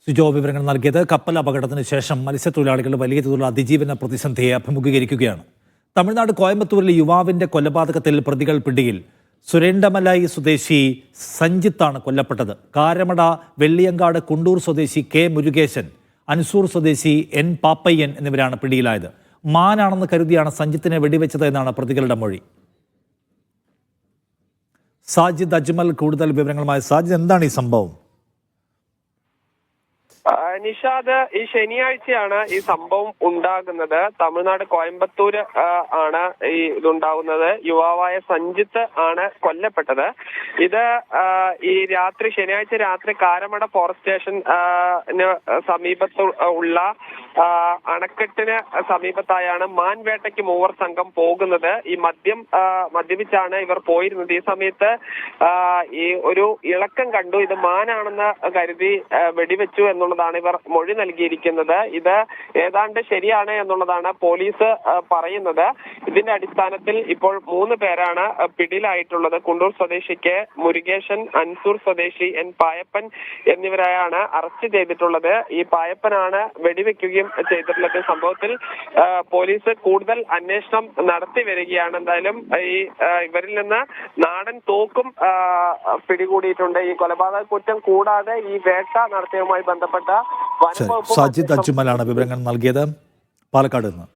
സിജോ വിവരങ്ങൾ നൽകിയത്. കപ്പൽ അപകടത്തിന് ശേഷം മത്സ്യത്തൊഴിലാളികൾ വലിയ തോതിലുള്ള അതിജീവന പ്രതിസന്ധിയെ അഭിമുഖീകരിക്കുകയാണ്. തമിഴ്നാട് കോയമ്പത്തൂരിലെ യുവാവിന്റെ കൊലപാതകത്തിൽ പ്രതികൾ പിടിയിൽ. സുരേണ്ടമലൈ സ്വദേശി സഞ്ജിത്താണ് കൊല്ലപ്പെട്ടത്. കാരമട വെള്ളിയങ്കാട് കുണ്ടൂർ സ്വദേശി കെ മുരുകേശൻ, അൻസൂർ സ്വദേശി എൻ പാപ്പയ്യൻ എന്നിവരാണ് പിടിയിലായത്. മാനാണെന്ന് കരുതിയാണ് സഞ്ജിത്തിനെ വെടിവെച്ചത് എന്നാണ് പ്രതികളുടെ മൊഴി. സാജിദ് അജ്മൽ കൂടുതൽ വിവരങ്ങളുമായി. സാജിദ്, എന്താണ് ഈ സംഭവം? നിഷാദ്, ഈ ശനിയാഴ്ചയാണ് ഈ സംഭവം ഉണ്ടാകുന്നത്. തമിഴ്നാട് കോയമ്പത്തൂര് ആണ് ഈ ഇതുണ്ടാകുന്നത്. യുവാവായ സഞ്ജിത്ത് ആണ് കൊല്ലപ്പെട്ടത്. ഇത് ഈ ശനിയാഴ്ച രാത്രി കാരമട ഫോറസ്റ്റ് സ്റ്റേഷൻ സമീപത്ത് ഉള്ള അണക്കെട്ടിന് സമീപത്തായാണ് മാൻവേട്ടയ്ക്ക് മൂവർ സംഘം പോകുന്നത്. ഈ മദ്യപിച്ചാണ് ഇവർ പോയിരുന്നത്. ഈ സമയത്ത് ഈ ഒരു ഇളക്കം കണ്ടു. ഇത് മാനാണെന്ന് കരുതി വെടിവെച്ചു എന്നുള്ളതാണ് ഇവർ മൊഴി നൽകിയിരിക്കുന്നത്. ഇത് ഏതാണ്ട് ശരിയാണ് എന്നുള്ളതാണ് പോലീസ് പറയുന്നത്. ഇതിന്റെ അടിസ്ഥാനത്തിൽ ഇപ്പോൾ 3 പേരാണ് പിടിയിലായിട്ടുള്ളത്. കുണ്ടൂർ സ്വദേശി കെ മുരുകേശൻ, അൻസൂർ സ്വദേശി എൻ പായപ്പൻ എന്നിവരെയാണ് അറസ്റ്റ് ചെയ്തിട്ടുള്ളത്. ഈ പായപ്പനാണ് വെടിവെക്കുകയും ചെയ്തിട്ടുള്ളത്. സംഭവത്തിൽ പോലീസ് കൂടുതൽ അന്വേഷണം നടത്തി വരികയാണ്. എന്തായാലും ഈ ഇവരിൽ നിന്ന് നാടൻ തോക്കും പിടികൂടിയിട്ടുണ്ട്. ഈ കൊലപാതക കുറ്റം കൂടാതെ ഈ വേട്ട നടത്തിയതുമായി ബന്ധപ്പെട്ട സാജിദ് അജ്മലാണ് വിവരങ്ങൾ നൽകിയത്, പാലക്കാട് നിന്ന്.